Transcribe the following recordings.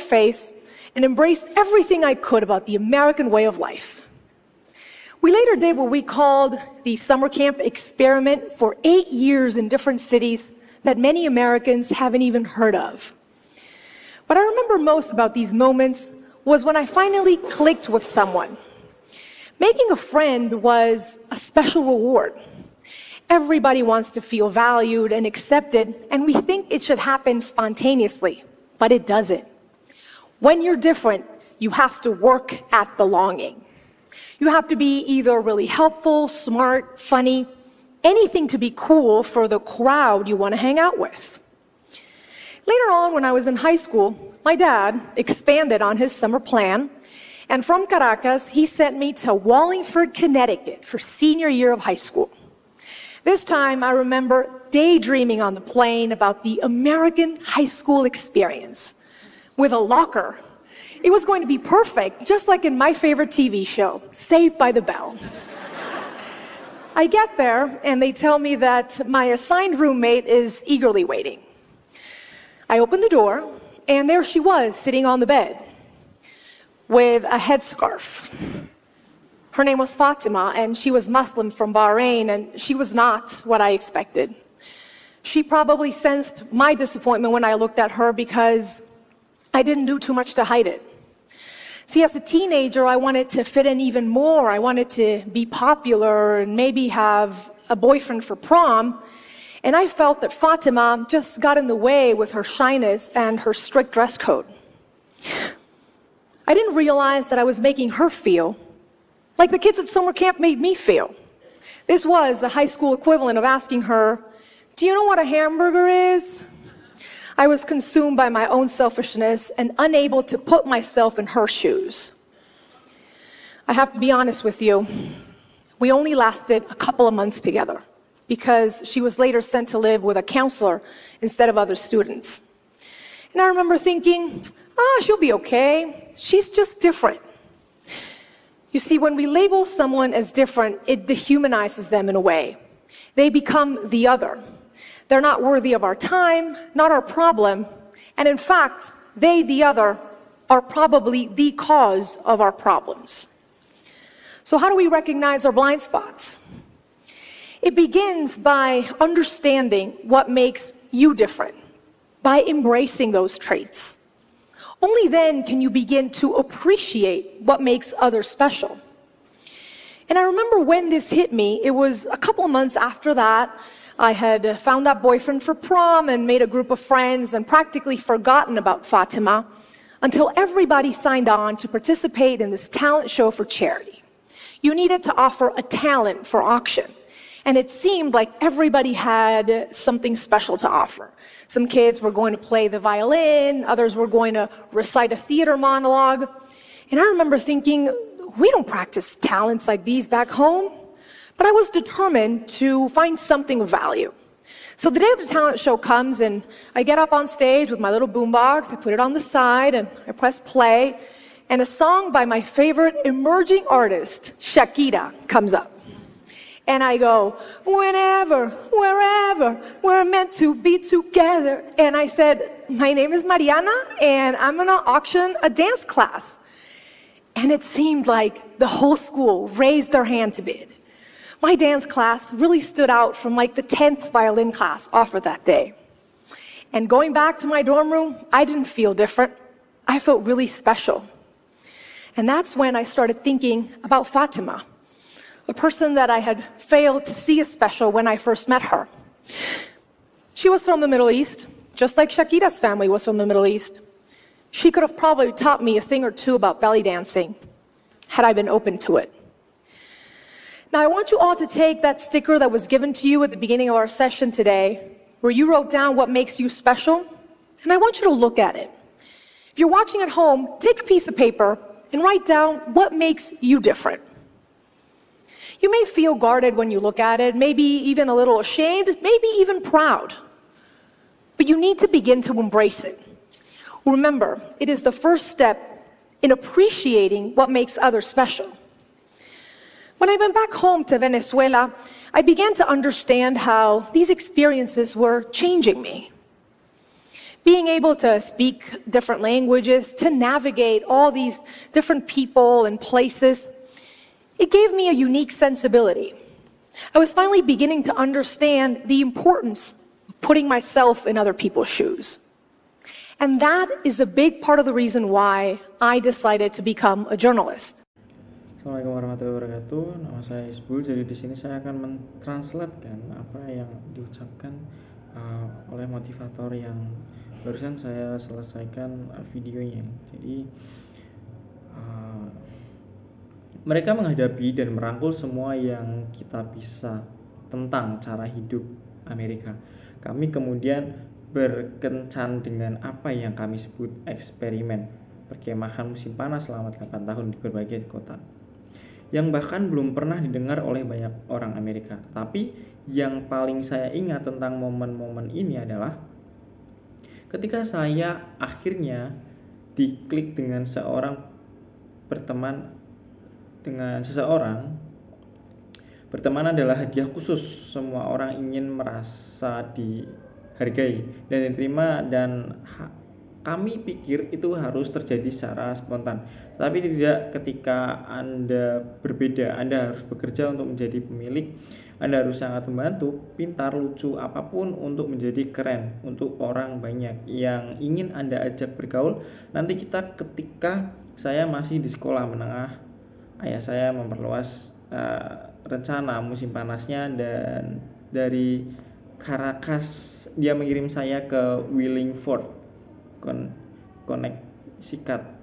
face and embrace everything I could about the American way of life. We later did what we called the summer camp experiment for 8 years in different cities that many Americans haven't even heard of. What I remember most about these moments was when I finally clicked with someone. Making a friend was a special reward. Everybody wants to feel valued and accepted, and we think it should happen spontaneously, but it doesn't. When you're different, you have to work at belonging. You have to be either really helpful, smart, funny, anything to be cool for the crowd you want to hang out with. Later on, when I was in high school, my dad expanded on his summer plan, and from Caracas, he sent me to Wallingford, Connecticut for senior year of high school. This time, I remember daydreaming on the plane about the American high school experience with a locker. It was going to be perfect, just like in my favorite TV show, Saved by the Bell. I get there, and they tell me that my assigned roommate is eagerly waiting. I open the door, and there she was, sitting on the bed with a headscarf. Her name was Fatima, and she was Muslim from Bahrain, and she was not what I expected. She probably sensed my disappointment when I looked at her because I didn't do too much to hide it. See, as a teenager, I wanted to fit in even more. I wanted to be popular and maybe have a boyfriend for prom. And I felt that Fatima just got in the way with her shyness and her strict dress code. I didn't realize that I was making her feel like the kids at summer camp made me feel. This was the high school equivalent of asking her, "Do you know what a hamburger is?" I was consumed by my own selfishness and unable to put myself in her shoes. I have to be honest with you, we only lasted a couple of months together because she was later sent to live with a counselor instead of other students. And I remember thinking, she'll be okay. She's just different. You see, when we label someone as different, it dehumanizes them in a way. They become the other. They're not worthy of our time, not our problem, and in fact, they, the other, are probably the cause of our problems. So how do we recognize our blind spots? It begins by understanding what makes you different, by embracing those traits. Only then can you begin to appreciate what makes others special. And I remember when this hit me, it was a couple of months after that. I had found that boyfriend for prom and made a group of friends and practically forgotten about Fatima until everybody signed on to participate in this talent show for charity. You needed to offer a talent for auction. And it seemed like everybody had something special to offer. Some kids were going to play the violin, others were going to recite a theater monologue. And I remember thinking, we don't practice talents like these back home. But I was determined to find something of value. So the day of the talent show comes, and I get up on stage with my little boombox, I put it on the side, and I press play, and a song by my favorite emerging artist, Shakira, comes up. And I go, "Whenever, wherever, we're meant to be together." And I said, "My name is Mariana, and I'm gonna auction a dance class." And it seemed like the whole school raised their hand to bid. My dance class really stood out from like the 10th violin class offered that day. And going back to my dorm room, I didn't feel different. I felt really special. And that's when I started thinking about Fatima, a person that I had failed to see as special when I first met her. She was from the Middle East, just like Shakira's family was from the Middle East. She could have probably taught me a thing or two about belly dancing, had I been open to it. Now, I want you all to take that sticker that was given to you at the beginning of our session today, where you wrote down what makes you special, and I want you to look at it. If you're watching at home, take a piece of paper and write down what makes you different. You may feel guarded when you look at it, maybe even a little ashamed, maybe even proud. But you need to begin to embrace it. Remember, it is the first step in appreciating what makes others special. When I went back home to Venezuela, I began to understand how these experiences were changing me. Being able to speak different languages, to navigate all these different people and places, it gave me a unique sensibility. I was finally beginning to understand the importance of putting myself in other people's shoes. And that is a big part of the reason why I decided to become a journalist. Assalamualaikum warahmatullahi wabarakatuh. Nama saya Isbul. Jadi di sini saya akan mentranslatekan apa yang diucapkan oleh motivator yang barusan saya selesaikan videonya. Jadi mereka menghadapi dan merangkul semua yang kita bisa tentang cara hidup Amerika. Kami kemudian berkencan dengan apa yang kami sebut eksperimen perkemahan musim panas selama 8 tahun di berbagai kota, yang bahkan belum pernah didengar oleh banyak orang Amerika. Tapi yang paling saya ingat tentang momen-momen ini adalah ketika saya akhirnya diklik dengan berteman adalah hadiah khusus. Semua orang ingin merasa dihargai dan diterima, dan kami pikir itu harus terjadi secara spontan. Tapi tidak. Ketika Anda berbeda, Anda harus bekerja untuk menjadi pemilik. Anda harus sangat membantu, pintar, lucu, apapun untuk menjadi keren untuk orang banyak yang ingin Anda ajak bergaul. Nanti ketika saya masih di sekolah menengah, ayah saya memperluas rencana musim panasnya, dan dari Caracas dia mengirim saya ke Wallingford, Connecticut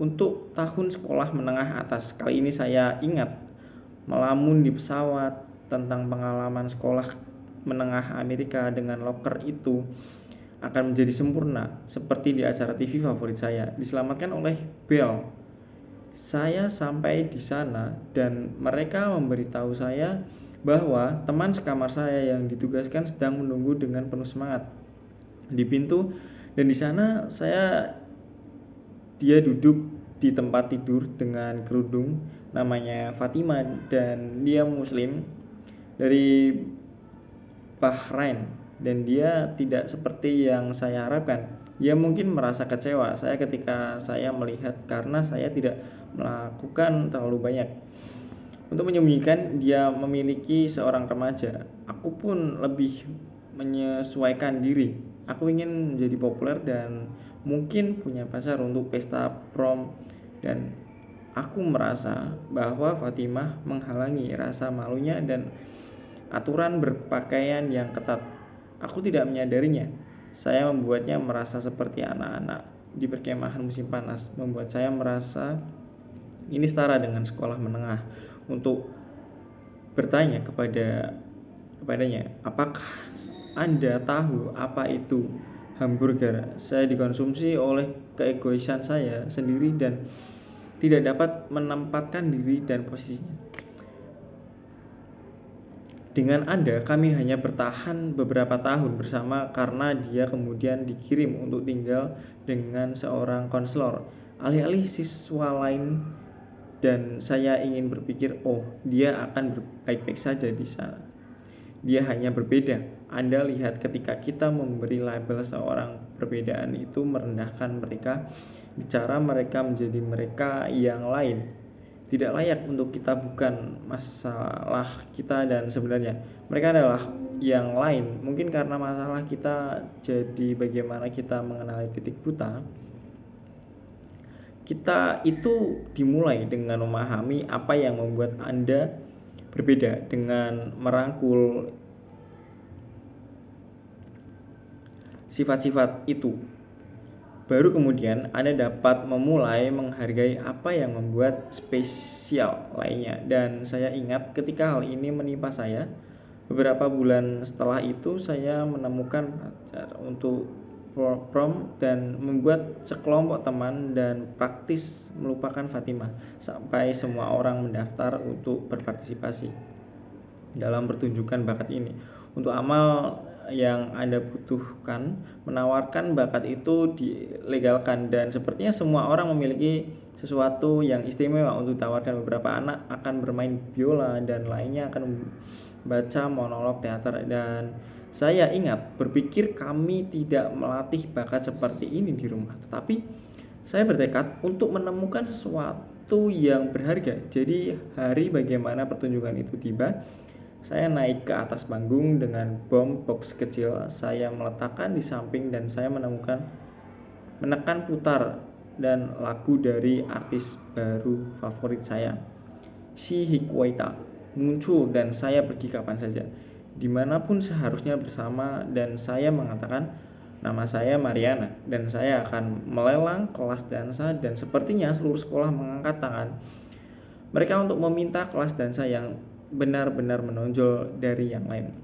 untuk tahun sekolah menengah atas. Kali ini saya ingat melamun di pesawat tentang pengalaman sekolah menengah Amerika dengan loker itu akan menjadi sempurna seperti di acara TV favorit saya, diselamatkan oleh Bell. Saya sampai di sana dan mereka memberitahu saya bahwa teman sekamar saya yang ditugaskan sedang menunggu dengan penuh semangat di pintu, dan di sana dia duduk di tempat tidur dengan kerudung, namanya Fatima, dan dia muslim dari Bahrain, dan dia tidak seperti yang saya harapkan. Dia mungkin merasa kecewa ketika saya melihat karena saya tidak melakukan terlalu banyak. Untuk menyembunyikan, dia memiliki seorang remaja. Aku pun lebih menyesuaikan diri. Aku ingin menjadi populer dan mungkin punya pacar untuk pesta prom, dan aku merasa bahwa Fatimah menghalangi rasa malunya dan aturan berpakaian yang ketat. Aku tidak menyadarinya. Saya membuatnya merasa seperti anak-anak di perkemahan musim panas, membuat saya merasa ini setara dengan sekolah menengah. Untuk bertanya kepadanya, apakah Anda tahu apa itu hamburger? Saya dikonsumsi oleh keegoisan saya sendiri dan tidak dapat menempatkan diri dan posisinya. Dengan Anda, kami hanya bertahan beberapa tahun bersama karena dia kemudian dikirim untuk tinggal dengan seorang konselor, alih-alih siswa lain, dan saya ingin berpikir, dia akan baik-baik saja di sana. Dia hanya berbeda. Anda lihat, ketika kita memberi label seorang, perbedaan itu merendahkan mereka, cara mereka menjadi mereka yang lain. Tidak layak untuk kita, bukan masalah kita, dan sebenarnya mereka adalah yang lain. Mungkin karena masalah kita jadi bagaimana kita mengenali titik buta. Kita itu dimulai dengan memahami apa yang membuat Anda berbeda, dengan merangkul sifat-sifat itu. Baru kemudian Anda dapat memulai menghargai apa yang membuat spesial lainnya. Dan saya ingat ketika hal ini menimpa saya, beberapa bulan setelah itu saya menemukan pacar untuk prom dan membuat sekelompok teman, dan praktis melupakan Fatimah sampai semua orang mendaftar untuk berpartisipasi dalam pertunjukan bakat ini. Untuk amal yang Anda butuhkan, menawarkan bakat itu dilegalkan, dan sepertinya semua orang memiliki sesuatu yang istimewa untuk ditawarkan. Beberapa anak akan bermain biola dan lainnya akan membaca monolog teater, dan Saya ingat berpikir kami tidak melatih bakat seperti ini di rumah, tetapi saya bertekad untuk menemukan sesuatu yang berharga. Jadi hari bagaimana pertunjukan itu tiba, saya naik ke atas panggung dengan bom box kecil. Saya meletakkan di samping dan saya menekan putar dan lagu dari artis baru favorit saya, Si Hikwaita, muncul dan saya pergi kapan saja, dimanapun seharusnya bersama, dan saya mengatakan, nama saya Mariana dan saya akan melelang kelas dansa, dan sepertinya seluruh sekolah mengangkat tangan mereka untuk meminta kelas dansa yang benar-benar menonjol dari yang lain.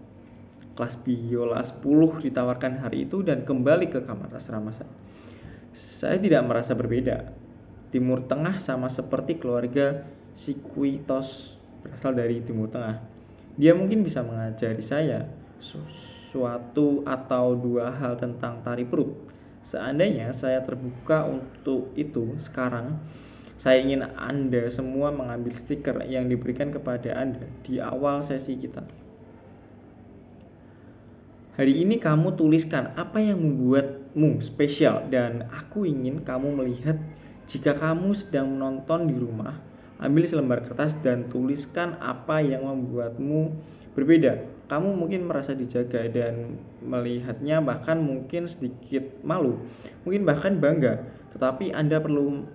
Kelas biola 10 ditawarkan hari itu dan kembali ke kamar asrama saya. Saya tidak merasa berbeda. Timur Tengah sama seperti keluarga Sikuitos berasal dari Timur Tengah. Dia mungkin bisa mengajari saya suatu atau dua hal tentang tari perut. Seandainya saya terbuka untuk itu sekarang, saya ingin Anda semua mengambil stiker yang diberikan kepada Anda di awal sesi kita. Hari ini kamu tuliskan apa yang membuatmu spesial, dan aku ingin kamu melihat jika kamu sedang menonton di rumah. Ambil selembar kertas dan tuliskan apa yang membuatmu berbeda. Kamu mungkin merasa dijaga dan melihatnya bahkan mungkin sedikit malu, mungkin bahkan bangga, tetapi Anda perlu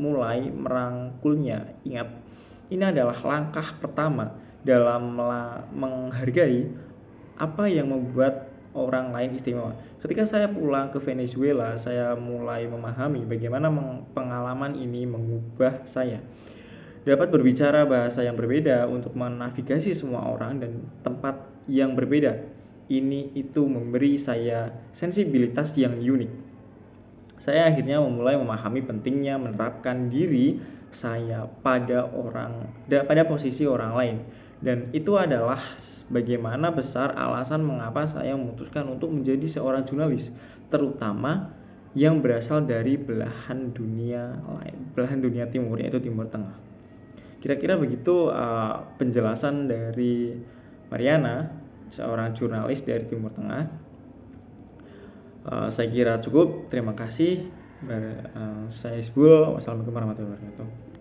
mulai merangkulnya. Ingat, ini adalah langkah pertama dalam menghargai apa yang membuat orang lain istimewa. Ketika saya pulang ke Venezuela, saya mulai memahami bagaimana pengalaman ini mengubah saya. Dapat berbicara bahasa yang berbeda untuk menavigasi semua orang dan tempat yang berbeda. Ini itu memberi saya sensibilitas yang unik. Saya akhirnya memulai memahami pentingnya menerapkan diri saya pada posisi orang lain. Dan itu adalah bagaimana besar alasan mengapa saya memutuskan untuk menjadi seorang jurnalis, terutama yang berasal dari belahan dunia timur, yaitu Timur Tengah. Kira-kira begitu penjelasan dari Mariana, seorang jurnalis dari Timur Tengah. Saya kira cukup. Terima kasih. Saya Isbul. Wassalamualaikum warahmatullahi wabarakatuh.